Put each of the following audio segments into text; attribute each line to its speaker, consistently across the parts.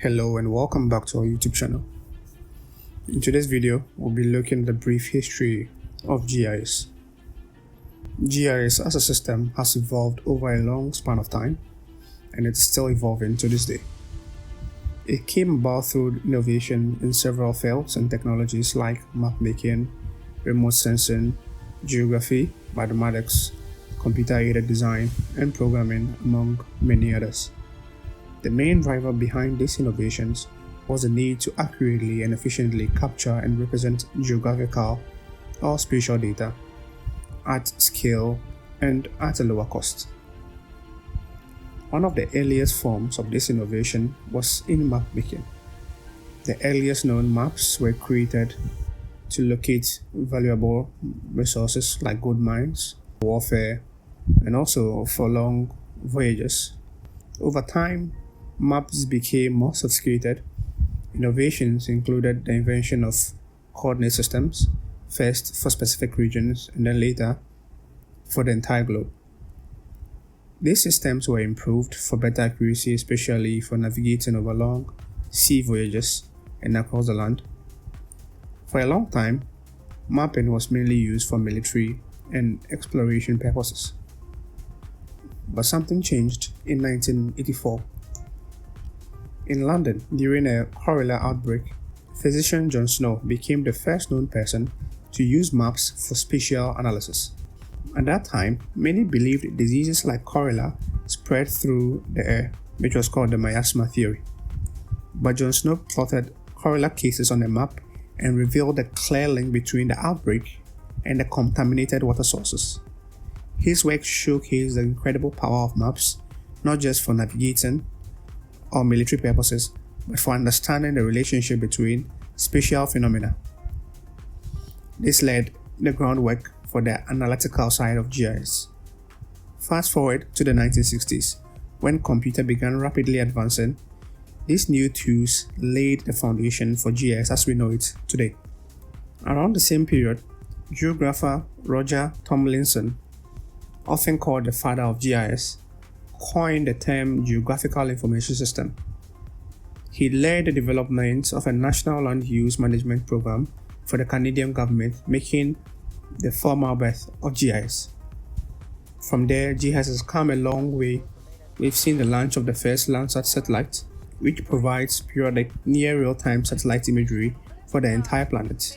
Speaker 1: Hello and welcome back to our YouTube channel. In today's video, we'll be looking at the brief history of GIS. GIS as a system has evolved over a long span of time, and it's still evolving to this day. It came about through innovation in several fields and technologies like mapmaking, remote sensing, geography, mathematics, computer-aided design, and programming, among many others. The main driver behind these innovations was the need to accurately and efficiently capture and represent geographical or spatial data at scale and at a lower cost. One of the earliest forms of this innovation was in mapmaking. The earliest known maps were created to locate valuable resources like gold mines, warfare, and also for long voyages. Over time, maps became more sophisticated. Innovations included the invention of coordinate systems, first for specific regions and then later for the entire globe. These systems were improved for better accuracy, especially for navigating over long sea voyages and across the land. For a long time, mapping was mainly used for military and exploration purposes. But something changed in 1984. In London, during a cholera outbreak, physician John Snow became the first known person to use maps for spatial analysis. At that time, many believed diseases like cholera spread through the air, which was called the miasma theory. But John Snow plotted cholera cases on a map and revealed a clear link between the outbreak and the contaminated water sources. His work showcased the incredible power of maps, not just for navigating or military purposes, but for understanding the relationship between spatial phenomena. This laid the groundwork for the analytical side of GIS. Fast forward to the 1960s, when computer began rapidly advancing, these new tools laid the foundation for GIS as we know it today. Around the same period, geographer Roger Tomlinson, often called the father of GIS, coined the term Geographical Information System. He led the development of a national land use management program for the Canadian government, making the formal birth of GIS. From there, GIS has come a long way. We've seen the launch of the first Landsat satellite, which provides periodic near real-time satellite imagery for the entire planet.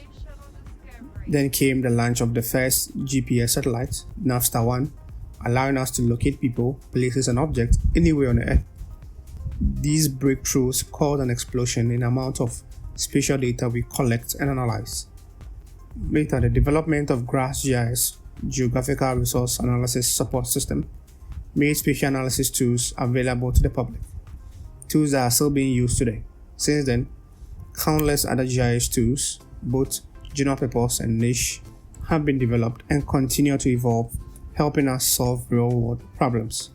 Speaker 1: Then came the launch of the first GPS satellite, Navstar-1, allowing us to locate people, places, and objects anywhere on the Earth. These breakthroughs caused an explosion in the amount of spatial data we collect and analyze. Later, the development of GRASS-GIS, Geographical Resource Analysis Support System, made spatial analysis tools available to the public, tools that are still being used today. Since then, countless other GIS tools, both general purpose and niche, have been developed and continue to evolve, helping us solve real-world problems.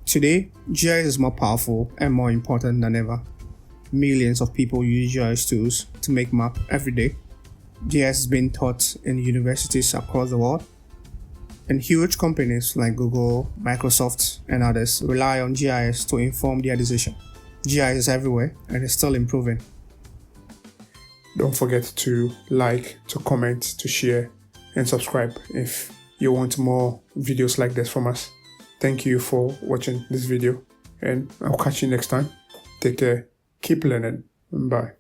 Speaker 1: Today, GIS is more powerful and more important than ever. Millions of people use GIS tools to make maps every day. GIS is being taught in universities across the world, and huge companies like Google, Microsoft, and others rely on GIS to inform their decisions. GIS is everywhere and is still improving. Don't forget to like, to comment, to share, and subscribe if you want more videos like this from us. Thank you for watching this video, and I'll catch you next time. Take care, keep learning, and bye.